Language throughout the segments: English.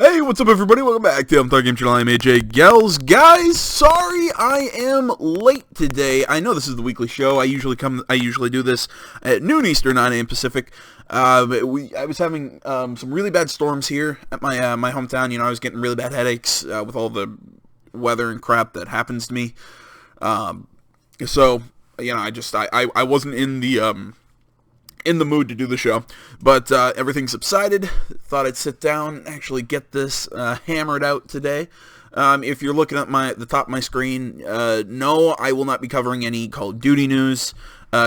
Hey, what's up everybody? Welcome back to Untitled Game Channel. I'm AJ Gels. Guys, sorry I am late today. I know this is the weekly show. I usually do this at noon Eastern, 9 a.m. Pacific. I was having some really bad storms here at my hometown. You know, I was getting really bad headaches with all the weather and crap that happens to me. So, you know, I wasn't in the mood to do the show, but everything subsided. Thought I'd sit down and actually get this hammered out today. If you're looking at the top of my screen, no, I will not be covering any Call of Duty news,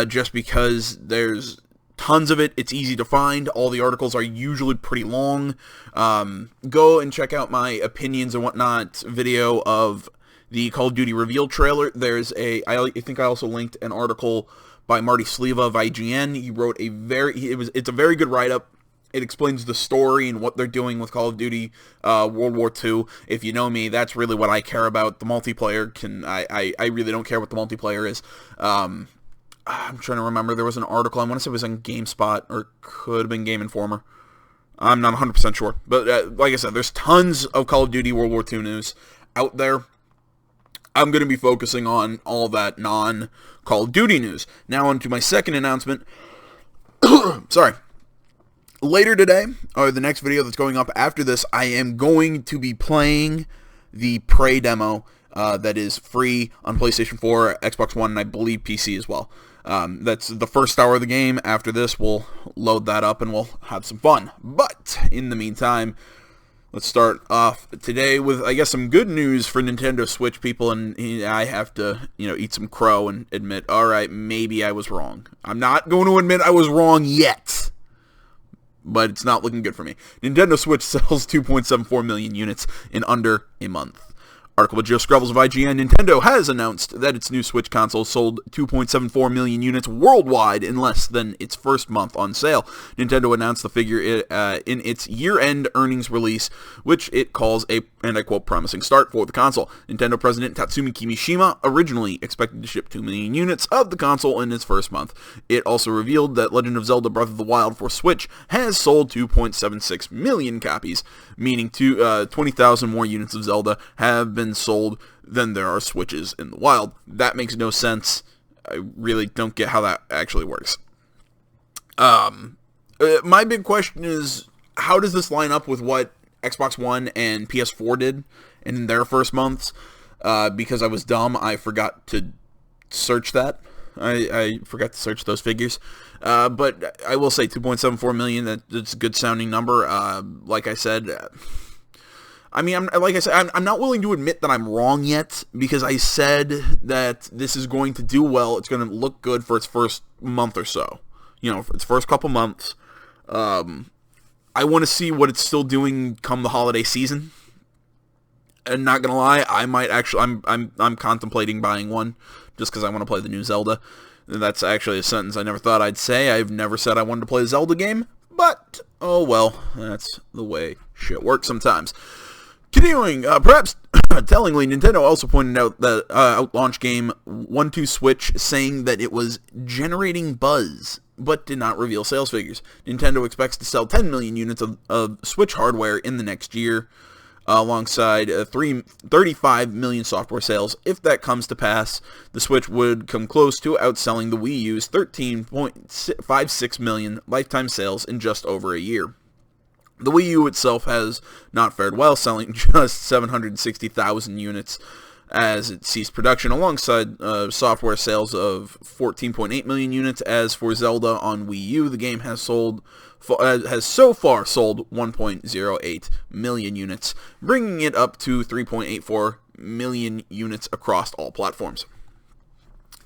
just because there's tons of it. It's easy to find. All the articles are usually pretty long. Go and check out my opinions and whatnot video of the Call of Duty reveal trailer. I think I also linked an article by Marty Sleva of IGN. He wrote it's a very good write-up. It explains the story and what they're doing with Call of Duty World War II. If you know me, that's really what I care about. The multiplayer I really don't care what the multiplayer is. I'm trying to remember. There was an article, I want to say it was on GameSpot, or could have been Game Informer. I'm not 100% sure. But like I said, there's tons of Call of Duty World War II news out there. I'm going to be focusing on all that non-Call of Duty news. Now on to my second announcement. Sorry. Later today, or the next video that's going up after this, I am going to be playing the Prey demo that is free on PlayStation 4, Xbox One, and I believe PC as well. That's the first hour of the game. After this, we'll load that up and we'll have some fun. But in the meantime, let's start off today with, I guess, some good news for Nintendo Switch people, and I have to, eat some crow and admit, alright, maybe I was wrong. I'm not going to admit I was wrong yet, but it's not looking good for me. Nintendo Switch sells 2.74 million units in under a month. Article by Joe Screvels of IGN. Nintendo has announced that its new Switch console sold 2.74 million units worldwide in less than its first month on sale. Nintendo announced the figure in its year-end earnings release, which it calls a, and I quote, promising start for the console. Nintendo President Tatsumi Kimishima originally expected to ship 2 million units of the console in its first month. It also revealed that Legend of Zelda Breath of the Wild for Switch has sold 2.76 million copies, meaning 20,000 more units of Zelda have been sold than there are Switches in the wild. That makes no sense. I really don't get how that actually works. My big question is, how does this line up with what Xbox One and PS4 did in their first months? Because I was dumb, I forgot to search that. I forgot to search those figures. But I will say 2.74 million, that's a good sounding number. Like I said, I'm not willing to admit that I'm wrong yet, because I said that this is going to do well. It's going to look good for its first month or so. For its first couple months. I want to see what it's still doing come the holiday season. And not gonna lie, I might actually, I'm contemplating buying one just because I want to play the new Zelda. That's actually a sentence I never thought I'd say. I've never said I wanted to play a Zelda game, but oh well, that's the way shit works sometimes. Continuing, perhaps tellingly, Nintendo also pointed out that out-launch game 1-2 Switch, saying that it was generating buzz, but did not reveal sales figures. Nintendo expects to sell 10 million units of Switch hardware in the next year, alongside 35 million software sales. If that comes to pass, the Switch would come close to outselling the Wii U's 13.56 million lifetime sales in just over a year. The Wii U itself has not fared well, selling just 760,000 units as it ceased production, alongside software sales of 14.8 million units. As for Zelda on Wii U, the game has so far sold 1.08 million units, bringing it up to 3.84 million units across all platforms.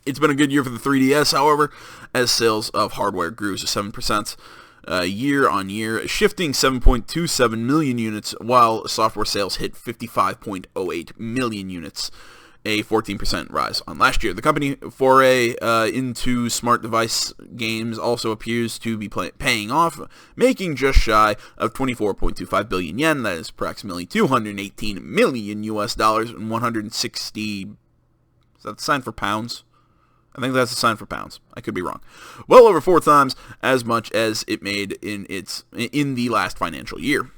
It's been a good year for the 3DS, however, as sales of hardware grew to 7%. Year on year, shifting 7.27 million units, while software sales hit 55.08 million units, a 14% rise on last year. The company foray into smart device games also appears to be paying off, making just shy of 24.25 billion yen, that is approximately 218 million US dollars, and 160, is that the sign for pounds? I think that's a sign for pounds. I could be wrong. Well over 4 times as much as it made in the last financial year.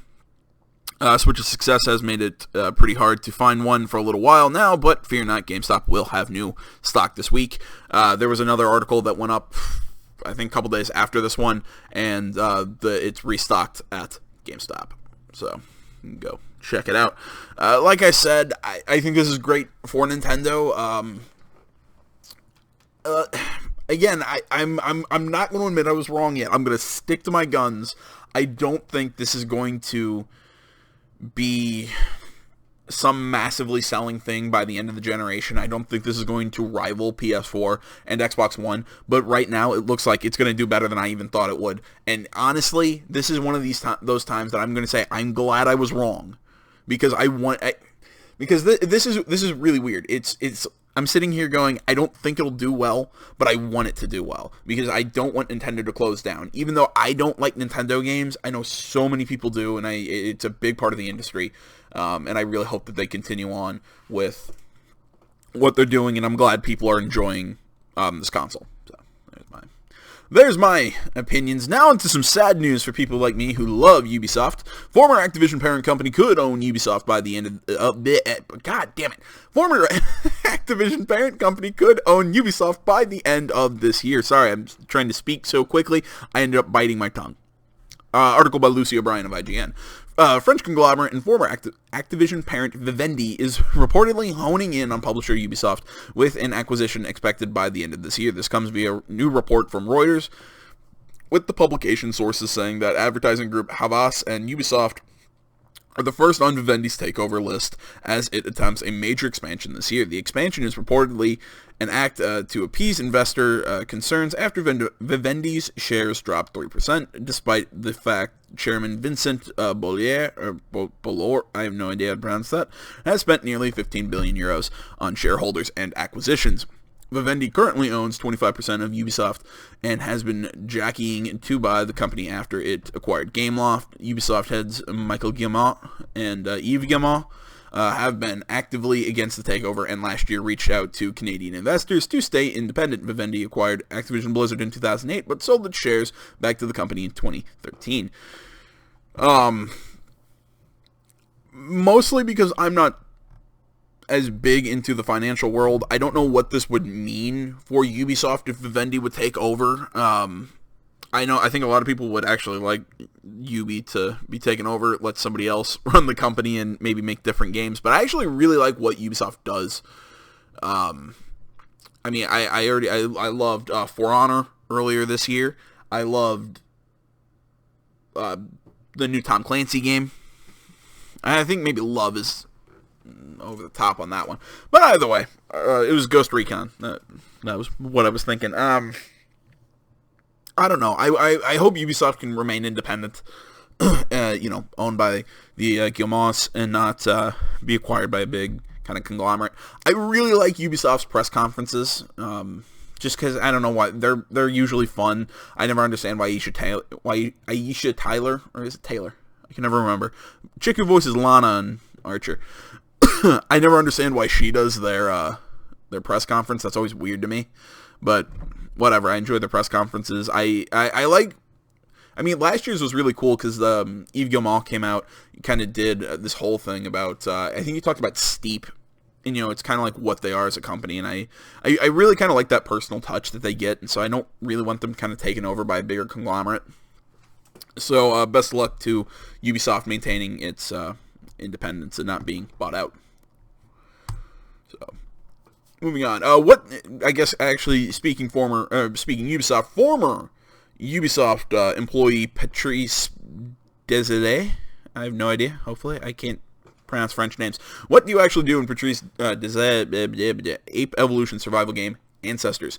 Switch's success has made it pretty hard to find one for a little while now, but fear not, GameStop will have new stock this week. There was another article that went up, I think, a couple days after this one, and it's restocked at GameStop. So, you can go check it out. Like I said, I think this is great for Nintendo. Again, I'm not going to admit I was wrong yet. I'm going to stick to my guns. I don't think this is going to be some massively selling thing by the end of the generation. I don't think this is going to rival PS4 and Xbox One, but right now it looks like it's going to do better than I even thought it would. And honestly, this is one of those times that I'm going to say I'm glad I was wrong, because this is really weird. I'm sitting here going, I don't think it'll do well, but I want it to do well, because I don't want Nintendo to close down. Even though I don't like Nintendo games, I know so many people do, and it's a big part of the industry, and I really hope that they continue on with what they're doing, and I'm glad people are enjoying this console. So, there's my opinions. Now into some sad news for people like me who love Ubisoft. Former Activision parent company could own Ubisoft by the end of... God damn it. Former Activision parent company could own Ubisoft by the end of this year. Sorry, I'm trying to speak so quickly, I ended up biting my tongue. Article by Lucy O'Brien of IGN. French conglomerate and former Activision parent Vivendi is reportedly honing in on publisher Ubisoft with an acquisition expected by the end of this year. This comes via a new report from Reuters, with the publication sources saying that advertising group Havas and Ubisoft are the first on Vivendi's takeover list as it attempts a major expansion this year. The expansion is reportedly an act to appease investor concerns after Vivendi's shares dropped 3%, despite the fact Chairman Vincent Bolloré, I have no idea how to pronounce that, has spent nearly 15 billion euros on shareholders and acquisitions. Vivendi currently owns 25% of Ubisoft and has been jockeying to buy the company after it acquired Gameloft. Ubisoft heads Michael Guillemot and Yves Guillemot have been actively against the takeover, and last year reached out to Canadian investors to stay independent. Vivendi acquired Activision Blizzard in 2008, but sold its shares back to the company in 2013. Mostly because I'm not as big into the financial world. I don't know what this would mean for Ubisoft if Vivendi would take over. I think a lot of people would actually like Ubi to be taken over, let somebody else run the company and maybe make different games. But I actually really like what Ubisoft does. I loved For Honor earlier this year. I loved the new Tom Clancy game. I think maybe love is over the top on that one, but either way, it was Ghost Recon. That was what I was thinking. I don't know. I hope Ubisoft can remain independent, owned by the Guillemots and not be acquired by a big kind of conglomerate. I really like Ubisoft's press conferences, just because I don't know why they're usually fun. I never understand why Aisha Tyler, or is it Taylor? I can never remember. Chick who voices Lana and Archer. I never understand why she does their press conference. That's always weird to me. But whatever. I enjoy their press conferences. I mean, last year's was really cool because Yves Guillemot came out, kind of did this whole thing about, I think he talked about Steep. And, it's kind of like what they are as a company. And I really kind of like that personal touch that they get. And so I don't really want them kind of taken over by a bigger conglomerate. So best of luck to Ubisoft maintaining its independence and not being bought out. So, moving on. Speaking Ubisoft, former Ubisoft employee Patrice Désilets. I have no idea. Hopefully, I can't pronounce French names. What do you actually do in Patrice Désilets' Ape Evolution survival game, Ancestors?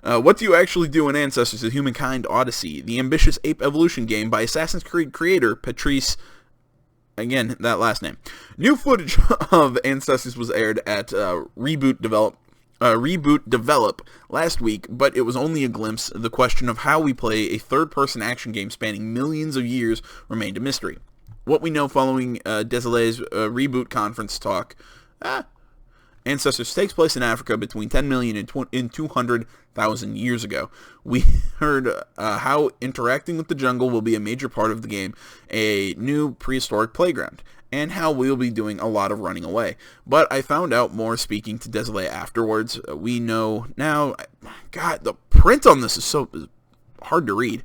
What do you actually do in Ancestors: The Humankind Odyssey, the ambitious Ape Evolution game by Assassin's Creed creator Patrice? Again, that last name. New footage of Ancestors was aired at Reboot Develop last week, but it was only a glimpse. The question of how we play a third-person action game spanning millions of years remained a mystery. What we know following Désilets' Reboot conference talk Ancestors takes place in Africa between 10 million and 200,000 years ago. We heard how interacting with the jungle will be a major part of the game, a new prehistoric playground, and how we'll be doing a lot of running away. But I found out more speaking to Desolé afterwards. We know now, God, the print on this is so hard to read.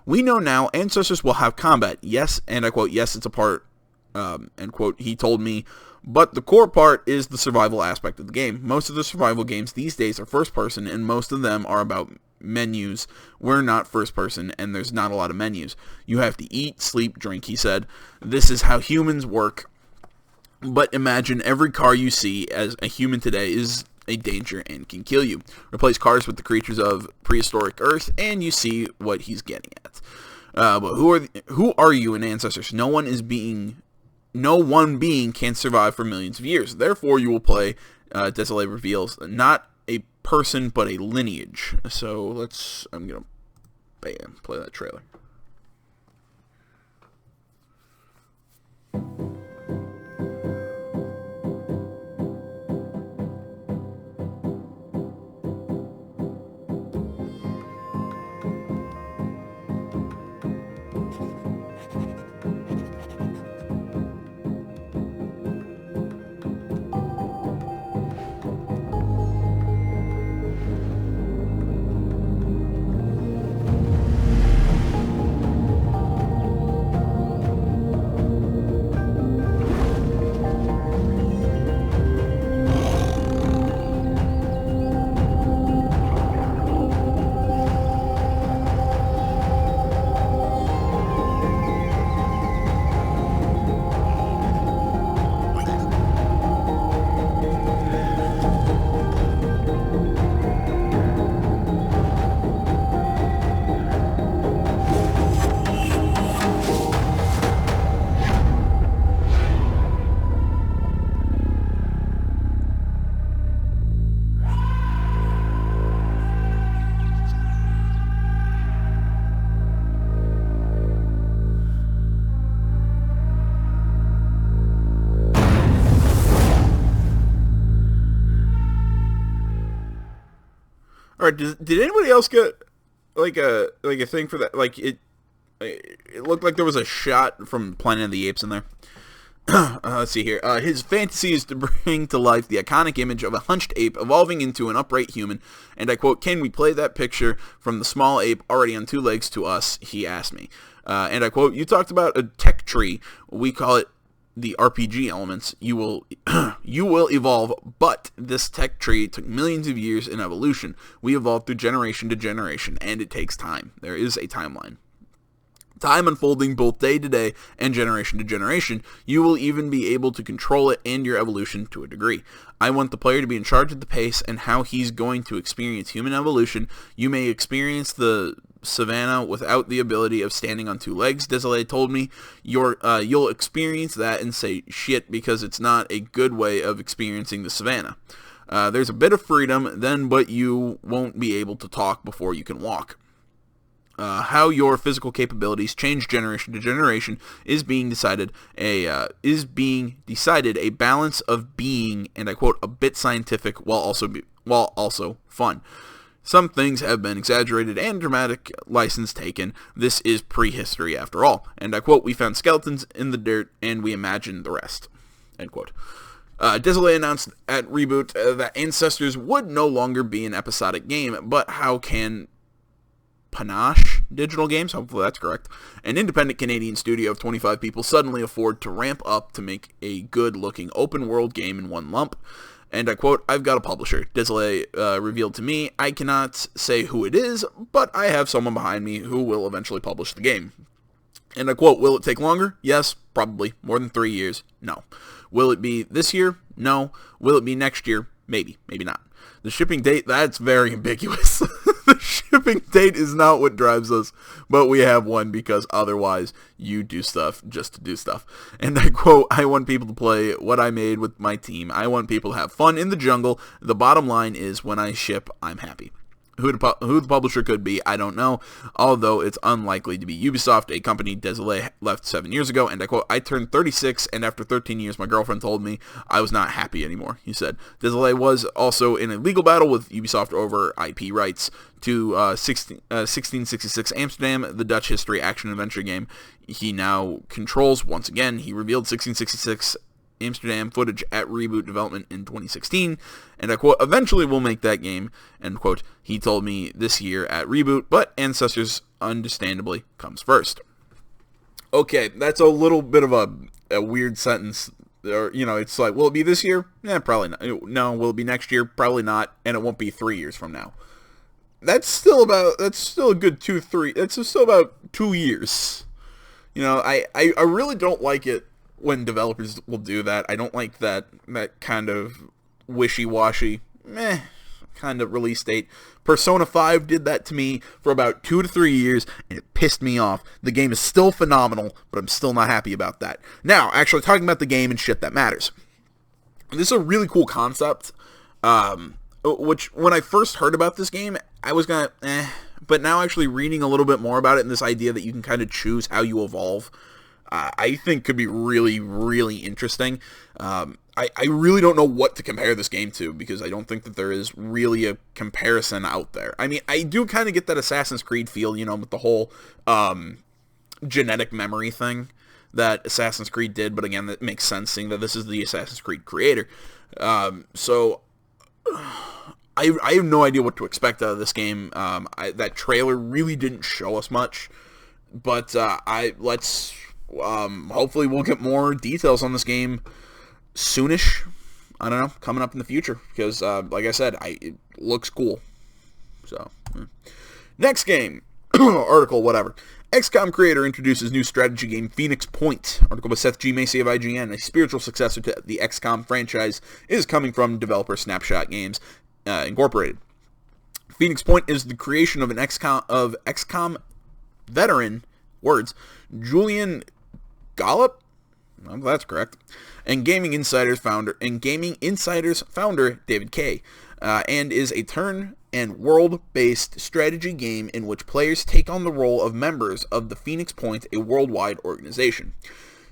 We know now Ancestors will have combat. Yes, and I quote, yes, it's a part, end quote, he told me. But the core part is the survival aspect of the game. Most of the survival games these days are first person, and most of them are about menus. We're not first person, and there's not a lot of menus. You have to eat, sleep, drink, he said. This is how humans work. But imagine every car you see as a human today is a danger and can kill you. Replace cars with the creatures of prehistoric Earth, and you see what he's getting at. But who are you in Ancestors? No one being can survive for millions of years. Therefore, you will play, Desolé reveals, not a person, but a lineage. So, I'm going to, play that trailer. All right, did anybody else get like a thing for that? Like it looked like there was a shot from Planet of the Apes in there. Let's see here. His fantasy is to bring to life the iconic image of a hunched ape evolving into an upright human. And I quote, "Can we play that picture from the small ape already on two legs to us?" He asked me. And I quote, "You talked about a tech tree. We call it the RPG elements. You will evolve, but this tech tree took millions of years in evolution. We evolved through generation to generation, and it takes time. There is a timeline. Time unfolding both day to day and generation to generation. You will even be able to control it and your evolution to a degree. I want the player to be in charge of the pace and how he's going to experience human evolution. You may experience the savannah without the ability of standing on two legs. Desolé told me you'll experience that and say shit because it's not a good way of experiencing the savannah. There's a bit of freedom then, but you won't be able to talk before you can walk. How your physical capabilities change generation to generation is being decided. A balance of being, and I quote, a bit scientific while also fun. Some things have been exaggerated and dramatic license taken. This is prehistory after all. And I quote, we found skeletons in the dirt and we imagined the rest. End quote. Desolé announced at Reboot that Ancestors would no longer be an episodic game, but how can Panache Digital Games, hopefully that's correct, an independent Canadian studio of 25 people suddenly afford to ramp up to make a good-looking open-world game in one lump? And I quote, I've got a publisher. Desolé revealed to me, I cannot say who it is, but I have someone behind me who will eventually publish the game. And I quote, will it take longer? Yes, probably. More than 3 years? No. Will it be this year? No. Will it be next year? Maybe. Maybe not. The shipping date, that's very ambiguous. The shipping date is not what drives us, but we have one because otherwise you do stuff just to do stuff. And I quote, I want people to play what I made with my team. I want people to have fun in the jungle. The bottom line is when I ship, I'm happy. Who the publisher could be, I don't know, although it's unlikely to be Ubisoft, a company Desolé left 7 years ago, and I quote, "I turned 36, and after 13 years, my girlfriend told me I was not happy anymore," he said. Desolé was also in a legal battle with Ubisoft over IP rights to 1666 Amsterdam, the Dutch history action-adventure game he now controls once again. He revealed 1666 Amsterdam footage at Reboot development in 2016, and I quote, "Eventually we'll make that game," end quote. He told me this year at Reboot, but Ancestors understandably comes first. Okay, that's a little bit of a weird sentence. Or, it's like, will it be this year? Yeah, probably not. No, will it be next year? Probably not, and it won't be 3 years from now. That's still a good 2-3, that's still about 2 years. I really don't like it when developers will do that. I don't like that kind of wishy-washy, kind of release date. Persona 5 did that to me for about 2 to 3 years, and it pissed me off. The game is still phenomenal, but I'm still not happy about that. Now, actually talking about the game and shit that matters. This is a really cool concept, which, when I first heard about this game, I was gonna, but now actually reading a little bit more about it, and this idea that you can kind of choose how you evolve, I think could be really, really interesting. I really don't know what to compare this game to, because I don't think that there is really a comparison out there. I mean, I do kind of get that Assassin's Creed feel, with the whole genetic memory thing that Assassin's Creed did, but again, that makes sense, seeing that this is the Assassin's Creed creator. So I have no idea what to expect out of this game. That trailer really didn't show us much, but hopefully we'll get more details on this game soonish. I don't know, coming up in the future, because like I said, it looks cool. So next game article, whatever. XCOM creator introduces new strategy game Phoenix Point. Article by Seth G. Macy of IGN. A spiritual successor to the XCOM franchise is coming from developer Snapshot Games Incorporated. Phoenix Point is the creation of XCOM veteran Julian Gollop, well, that's correct, and Gaming Insiders founder David Kay, and is a turn and world-based strategy game in which players take on the role of members of the Phoenix Point, a worldwide organization.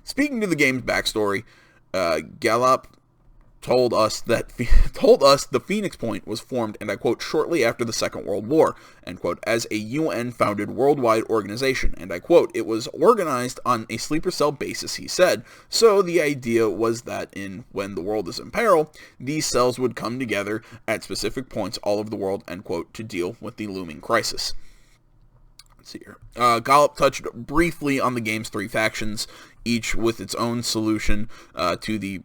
Speaking to the game's backstory, Gollop told us the Phoenix Point was formed, and I quote, "shortly after the Second World War," end quote, as a UN-founded worldwide organization, and I quote, "It was organized on a sleeper cell basis," he said, "so the idea was that when the world is in peril, these cells would come together at specific points all over the world," end quote, to deal with the looming crisis. Let's see here. Gollop touched briefly on the game's 3 factions, each with its own solution to the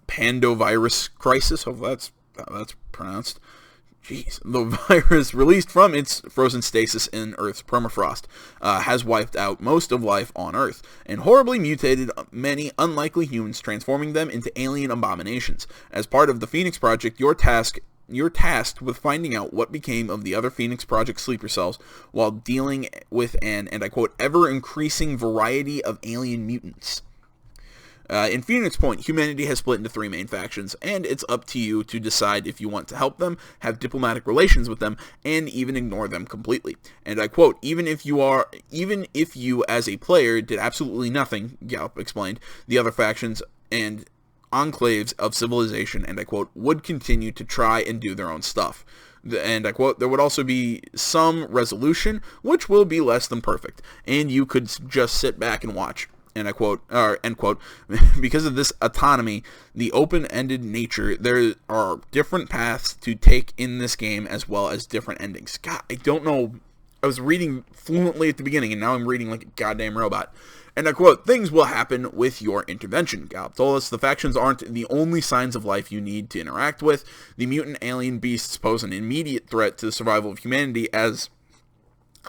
Pandovirus crisis. Hopefully that's pronounced. Jeez. The virus, released from its frozen stasis in Earth's permafrost, has wiped out most of life on Earth, and horribly mutated many unlikely humans, transforming them into alien abominations. As part of the Phoenix Project, you're tasked with finding out what became of the other Phoenix Project sleeper cells, while dealing with an, and I quote, "ever-increasing variety of alien mutants." In Phoenix Point, humanity has split into 3 main factions, and it's up to you to decide if you want to help them, have diplomatic relations with them, and even ignore them completely. And I quote, even if you as a player did absolutely nothing," Gollop explained, "the other factions and enclaves of civilization," and I quote, "would continue to try and do their own stuff." And I quote, "There would also be some resolution, which will be less than perfect, and you could just sit back and watch." And I quote, end quote, "Because of this autonomy, the open-ended nature, there are different paths to take in this game, as well as different endings." God, I don't know. I was reading fluently at the beginning, and now I'm reading like a goddamn robot. And I quote, "Things will happen with your intervention." Gollop told us the factions aren't the only signs of life you need to interact with. The mutant alien beasts pose an immediate threat to the survival of humanity as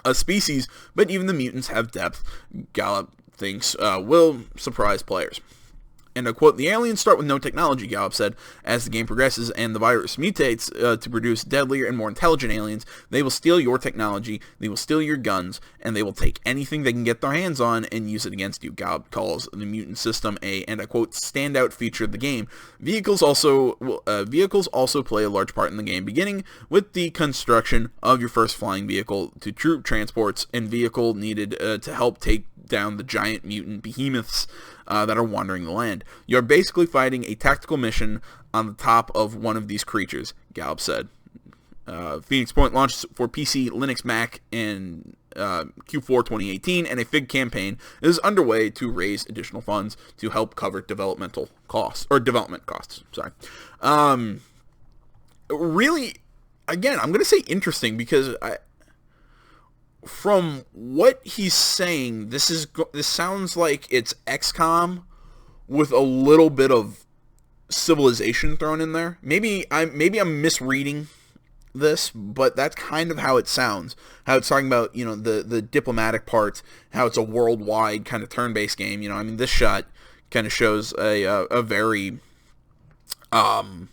a species, but even the mutants have depth, Gollop thinks will surprise players. And I quote, "The aliens start with no technology," Gallup said. "As the game progresses and the virus mutates to produce deadlier and more intelligent aliens, they will steal your technology, they will steal your guns, and they will take anything they can get their hands on and use it against you." Gallup calls the mutant system a, and I quote, "standout feature of the game." Vehicles also play a large part in the game, beginning with the construction of your first flying vehicle to troop transports and vehicle needed to help take down the giant mutant behemoths that are wandering the land. "You're basically fighting a tactical mission on the top of one of these creatures," Gallup said. Phoenix Point launched for PC, Linux, Mac in Q4 2018, and a FIG campaign is underway to raise additional funds to help cover development costs. Sorry. Really, again, I'm going to say interesting because from what he's saying, this sounds like it's XCOM with a little bit of Civilization thrown in there. Maybe I'm misreading this, but that's kind of how it sounds. How it's talking about, the diplomatic part, how it's a worldwide kind of turn-based game. I mean, this shot kind of shows a very kind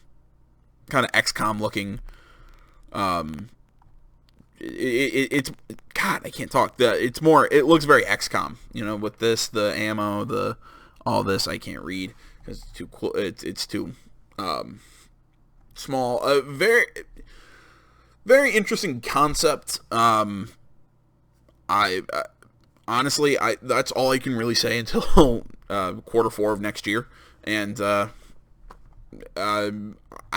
of XCOM looking. It's God, I can't talk. It looks very XCOM, with this, the ammo, all this. I can't read because it's too cool. It's too small. Very, very interesting concept. Honestly, that's all I can really say until Q4 of next year, and I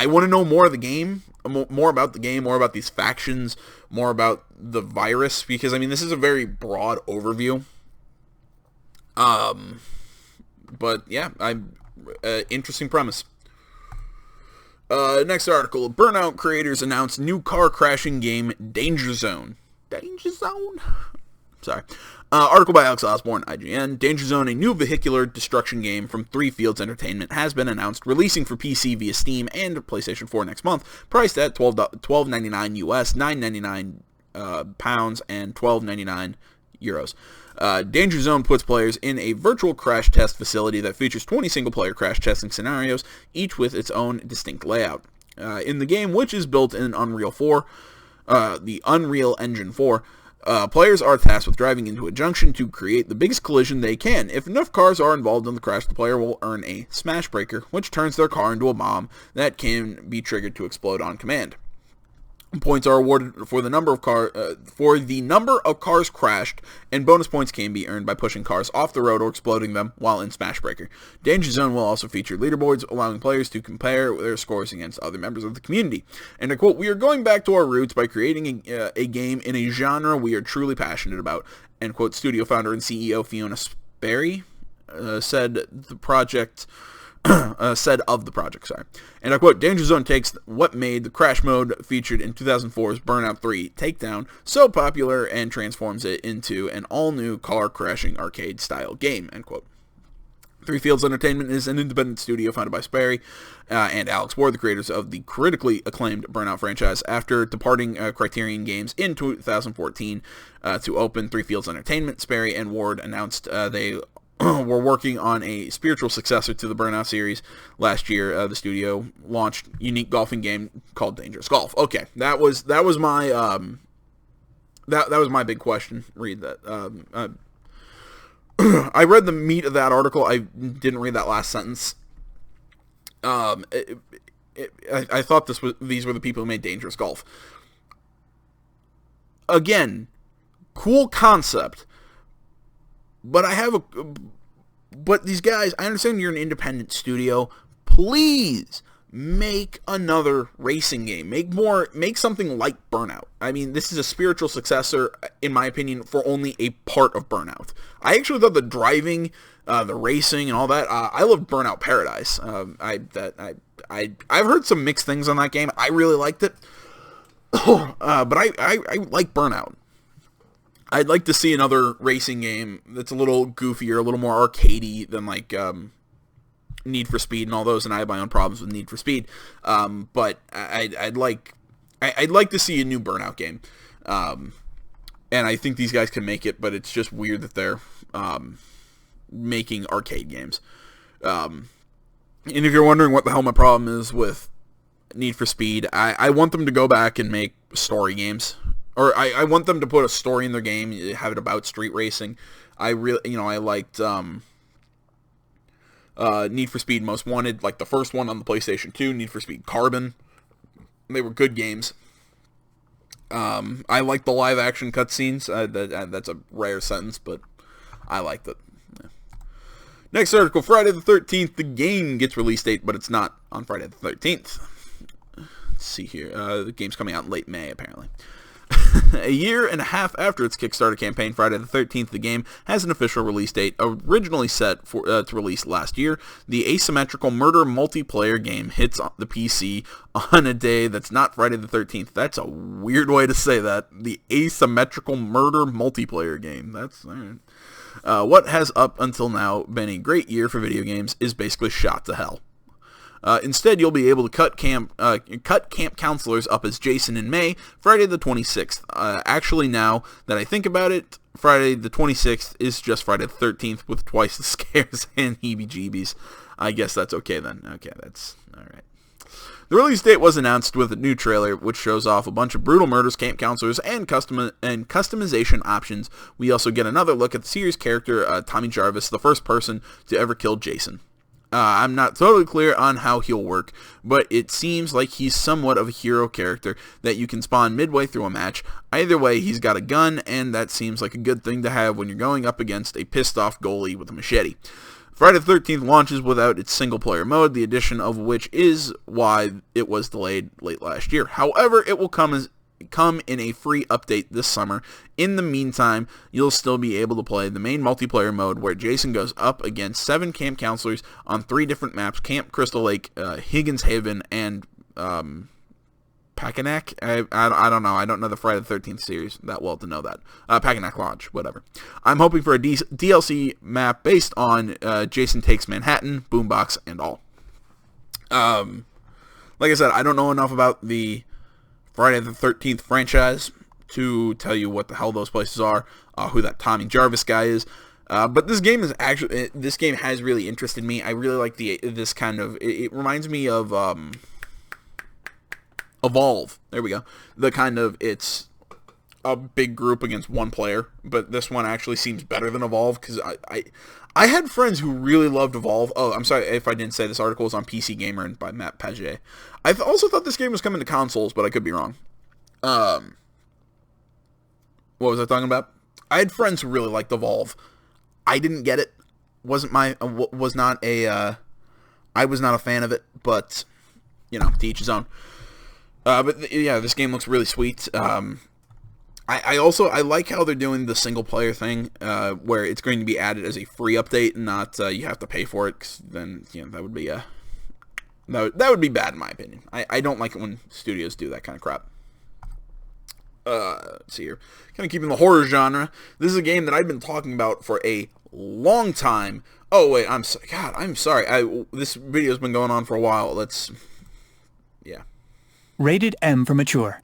want to know more of the game, more about the game, more about these factions, more about the virus, because, I mean, this is a very broad overview. But, yeah, interesting premise. Next article, Burnout creators announce new car crashing game, Danger Zone. Danger Zone? Sorry. Article by Alex Osborne, IGN. Danger Zone, a new vehicular destruction game from Three Fields Entertainment, has been announced, releasing for PC via Steam and PlayStation 4 next month, priced at $12.99 US, £9.99 pounds, and €12.99 euros. Danger Zone puts players in a virtual crash test facility that features 20 single-player crash testing scenarios, each with its own distinct layout. In the game, which is built in Unreal 4, the Unreal Engine 4, players are tasked with driving into a junction to create the biggest collision they can. If enough cars are involved in the crash, the player will earn a smash breaker, which turns their car into a bomb that can be triggered to explode on command. Points are awarded for the number of cars crashed, and bonus points can be earned by pushing cars off the road or exploding them while in Smash Breaker. Danger Zone will also feature leaderboards, allowing players to compare their scores against other members of the community. And I quote, "We are going back to our roots by creating a game in a genre we are truly passionate about," end quote. Studio founder and CEO Fiona Sperry said of the project, sorry. And I quote, "Danger Zone takes what made the crash mode featured in 2004's Burnout 3 Takedown so popular and transforms it into an all-new car crashing arcade-style game," end quote. Three Fields Entertainment is an independent studio founded by Sperry and Alex Ward, the creators of the critically acclaimed Burnout franchise. After departing Criterion Games in 2014 to open Three Fields Entertainment, Sperry and Ward announced they were working on a spiritual successor to the Burnout series. Last year, the studio launched a unique golfing game called Dangerous Golf. Okay, that was my that was my big question. Read that. I read the meat of that article. I didn't read that last sentence. I thought these were the people who made Dangerous Golf. Again, cool concept. But but these guys, I understand you're an independent studio. Please make another racing game. Make something like Burnout. I mean, this is a spiritual successor, in my opinion, for only a part of Burnout. I actually thought the driving, the racing, and all that. I loved Burnout Paradise. I've heard some mixed things on that game. I really liked it, but I like Burnout. I'd like to see another racing game that's a little goofier, a little more arcadey than like Need for Speed and all those, and I have my own problems with Need for Speed. But I'd like to see a new Burnout game, and I think these guys can make it. But it's just weird that they're making arcade games. And if you're wondering what the hell my problem is with Need for Speed, I want them to go back and make story games. Or I want them to put a story in their game, have it about street racing. I liked Need for Speed Most Wanted, like the first one on the PlayStation 2, Need for Speed Carbon. They were good games. I like the live action cutscenes. That's a rare sentence, but I liked it. Next article, Friday the 13th, the game gets release date, but it's not on Friday the 13th. Let's see here. The game's coming out in late May, apparently. A year and a half after its Kickstarter campaign, Friday the 13th, the game has an official release date, originally set for to release last year. The asymmetrical murder multiplayer game hits the PC on a day that's not Friday the 13th. That's a weird way to say that. The asymmetrical murder multiplayer game. That's all right. What has up until now been a great year for video games is basically shot to hell. Instead, you'll be able to cut camp counselors up as Jason in May, Friday the 26th. Actually, now that I think about it, Friday the 26th is just Friday the 13th with twice the scares and heebie-jeebies. I guess that's okay then. Okay, that's alright. The release date was announced with a new trailer, which shows off a bunch of brutal murders, camp counselors, and customization options. We also get another look at the series character, Tommy Jarvis, the first person to ever kill Jason. I'm not totally clear on how he'll work, but it seems like he's somewhat of a hero character that you can spawn midway through a match. Either way, he's got a gun, and that seems like a good thing to have when you're going up against a pissed-off goalie with a machete. Friday the 13th launches without its single-player mode, the addition of which is why it was delayed late last year. However, it will come in a free update this summer. In the meantime, you'll still be able to play the main multiplayer mode where Jason goes up against 7 camp counselors on 3 different maps: Camp Crystal Lake, Higgins Haven, and Packanack? I don't know. I don't know the Friday the 13th series that well to know that. Packanack Lodge, whatever. I'm hoping for a DLC map based on Jason Takes Manhattan, Boombox, and all. Like I said, I don't know enough about the Friday the 13th franchise to tell you what the hell those places are, who that Tommy Jarvis guy is. But this game has really interested me. I really like this kind of, it reminds me of Evolve. There we go. The kind of, it's a big group against one player, but this one actually seems better than Evolve, because I had friends who really loved Evolve. Oh, I'm sorry if I didn't say this article is on PC Gamer and by Matt Paget. I also thought this game was coming to consoles, but I could be wrong. What was I talking about? I had friends who really liked Evolve. I didn't get it. I was not a fan of it, but, you know, to each his own. Yeah, this game looks really sweet. I like how they're doing the single player thing, where it's going to be added as a free update and not you have to pay for it, 'cause then, you know, that would be bad in my opinion. I don't like it when studios do that kind of crap. Let's see here. Kind of keeping the horror genre. This is a game that I've been talking about for a long time. Oh wait, I'm sorry. This video's been going on for a while. Yeah. Rated M for mature.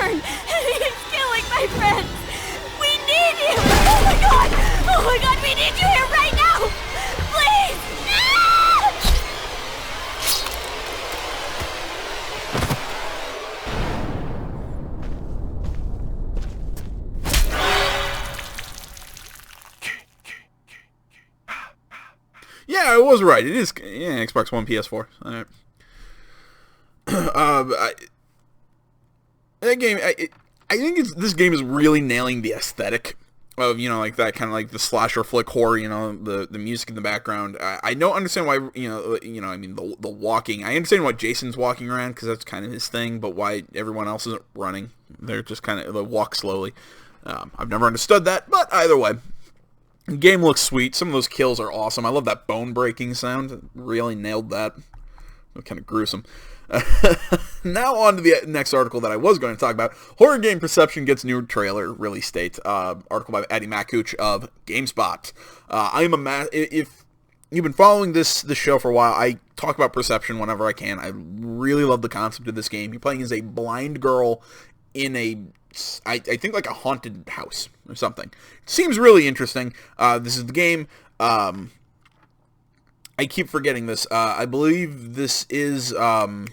return. He's killing my friends. We need you. Oh my god. Oh my god, we need you here right now. Please. Ah! Yeah, I was right. It is Xbox One, PS4. All right. That game, I think this game is really nailing the aesthetic of, like that kind of like the slasher flick horror, the music in the background. I don't understand why, I mean, the walking. I understand why Jason's walking around, because that's kind of his thing, but why everyone else isn't running. They're just kind of, they walk slowly. I've never understood that, but either way. The game looks sweet. Some of those kills are awesome. I love that bone-breaking sound. It really nailed that. Kind of gruesome. Now on to the next article that I was going to talk about. Horror game Perception gets new trailer release date. Article by Addy Makuch of GameSpot. If you've been following this show for a while, I talk about Perception whenever I can. I really love the concept of this game. You're playing as a blind girl in I think like a haunted house or something. It seems really interesting. This is the game. I keep forgetting this. I believe this is, oh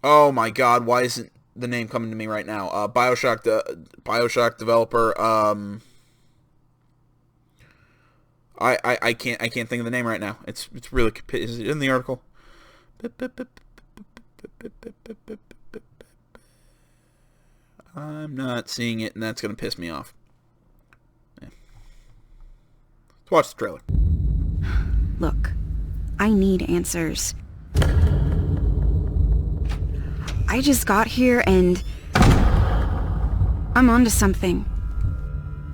my god, why isn't the name coming to me right now? Bioshock developer, I can't think of the name right now. It's really, is it in the article? I'm not seeing it, and that's going to piss me off. Yeah. Let's watch the trailer. Look, I need answers. I just got here and I'm onto something.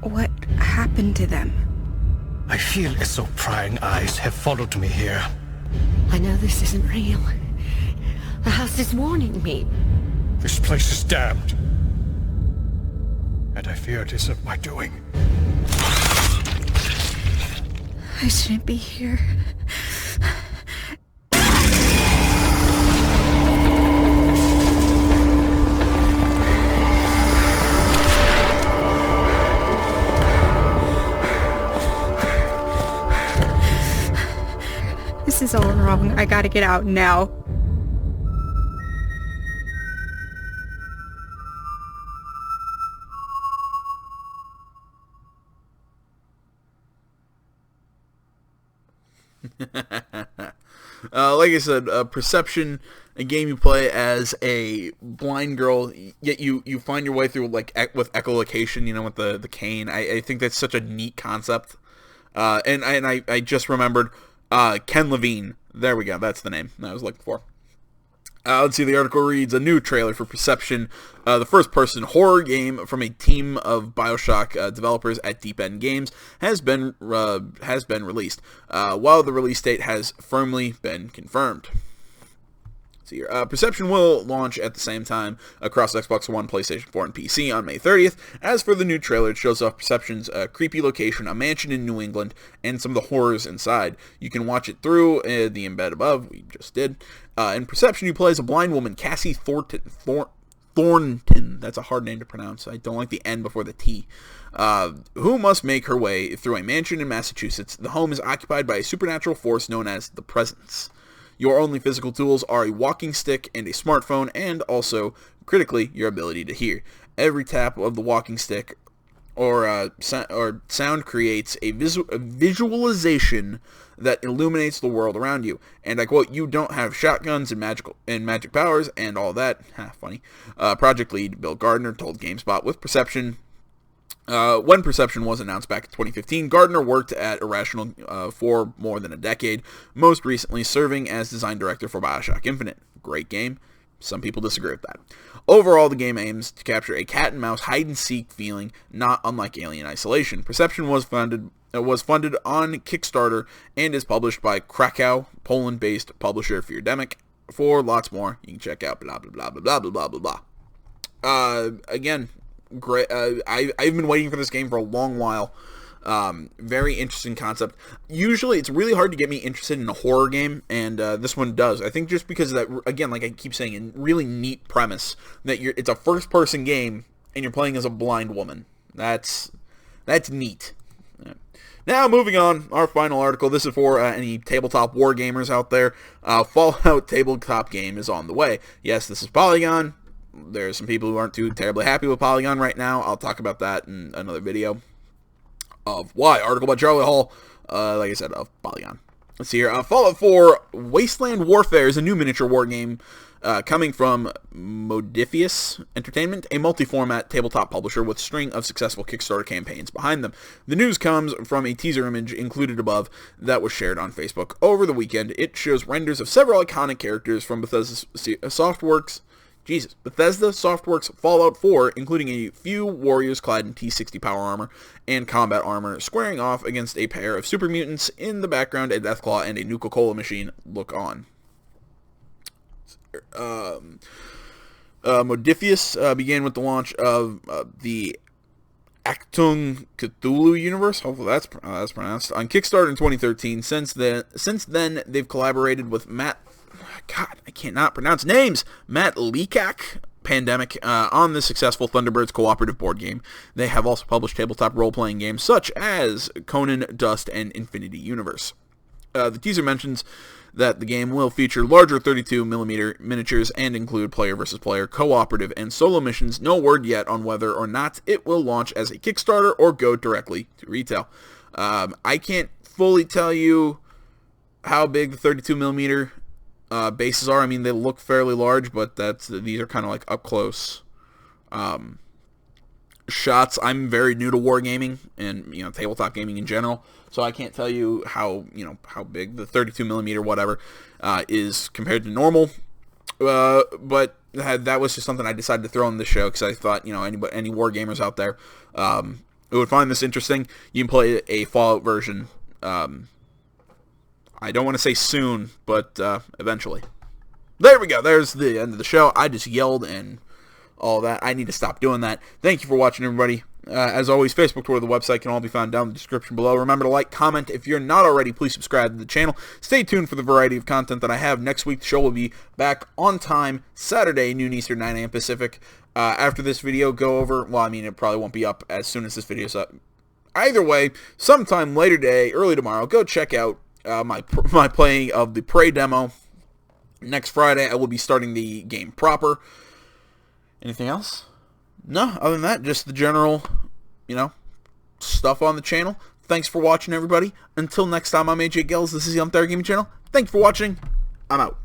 What happened to them? I feel as though prying eyes have followed me here. I know this isn't real. The house is warning me. This place is damned. And I fear it is of my doing. I shouldn't be here. This is all wrong. I gotta get out now. Like I said, Perception, a game you play as a blind girl, yet you find your way through with echolocation, with the cane. I think that's such a neat concept. And I just remembered Ken Levine. There we go. That's the name I was looking for. Let's see, the article reads, a new trailer for Perception, the first-person horror game from a team of Bioshock developers at Deep End Games, has been released, while the release date has firmly been confirmed. See here. Perception will launch at the same time across Xbox One, PlayStation 4, and PC on May 30th. As for the new trailer, it shows off Perception's creepy location, a mansion in New England, and some of the horrors inside. You can watch it through the embed above, we just did. In Perception, you play as a blind woman, Cassie Thornton. That's a hard name to pronounce. I don't like the N before the T. Who must make her way through a mansion in Massachusetts. The home is occupied by a supernatural force known as the Presence. Your only physical tools are a walking stick and a smartphone, and also, critically, your ability to hear. Every tap of the walking stick or sound creates a visualization that illuminates the world around you. And I quote, "You don't have shotguns and magic powers and all that." Funny. Project lead Bill Gardner told GameSpot with Perception. When Perception was announced back in 2015, Gardner worked at Irrational for more than a decade, most recently serving as design director for Bioshock Infinite. Great game. Some people disagree with that. Overall, the game aims to capture a cat-and-mouse hide-and-seek feeling, not unlike Alien Isolation. Perception was funded on Kickstarter and is published by Krakow, Poland-based publisher Feardemic. For lots more, you can check out blah blah blah blah blah blah blah blah. Again, great. I've been waiting for this game for a long while. Very interesting concept. Usually, it's really hard to get me interested in a horror game, and this one does. I think just because of that, again, like I keep saying, a really neat premise that it's a first-person game, and you're playing as a blind woman. That's neat. Now, moving on, our final article. This is for any tabletop war gamers out there. Fallout tabletop game is on the way. Yes, this is Polygon. There's some people who aren't too terribly happy with Polygon right now. I'll talk about that in another video of why. Article by Charlie Hall, like I said, of Polygon. Let's see here. Fallout 4 Wasteland Warfare is a new miniature war game coming from Modifius Entertainment, a multi-format tabletop publisher with a string of successful Kickstarter campaigns behind them. The news comes from a teaser image included above that was shared on Facebook over the weekend. It shows renders of several iconic characters from Bethesda Softworks' Fallout 4, including a few warriors clad in T-60 power armor and combat armor, squaring off against a pair of super mutants. In the background, a Deathclaw and a Nuka-Cola machine look on. Modifius began with the launch of the Achtung Cthulhu universe. Hopefully that's pronounced on Kickstarter in 2013. Since then, they've collaborated with Matt Leakak Pandemic on the successful Thunderbirds cooperative board game. They have also published tabletop role-playing games such as Conan, Dust, and Infinity Universe. The teaser mentions that the game will feature larger 32mm miniatures and include player versus player, cooperative, and solo missions. No word yet on whether or not it will launch as a Kickstarter or go directly to retail. I can't fully tell you how big the 32mm bases are. I mean, they look fairly large, but these are kind of like up close shots. I'm very new to wargaming and tabletop gaming in general, so I can't tell you how big the 32mm whatever is compared to normal. But that was just something I decided to throw in the show because I thought any war gamers out there who would find this interesting. You can play a Fallout version. I don't want to say soon, but eventually. There we go. There's the end of the show. I just yelled and all that. I need to stop doing that. Thank you for watching, everybody. As always, Facebook, Twitter, the website can all be found down in the description below. Remember to like, comment. If you're not already, please subscribe to the channel. Stay tuned for the variety of content that I have. Next week, the show will be back on time, Saturday, noon Eastern, 9 a.m. Pacific. After this video, go over. Well, I mean, it probably won't be up as soon as this video's up. Either way, sometime later today, early tomorrow, go check out my playing of the Prey demo. Next Friday, I will be starting the game proper. Anything else? No, other than that, just the general, stuff on the channel. Thanks for watching, everybody. Until next time, I'm AJ Gills. This is the Untitled Gaming Channel. Thanks for watching. I'm out.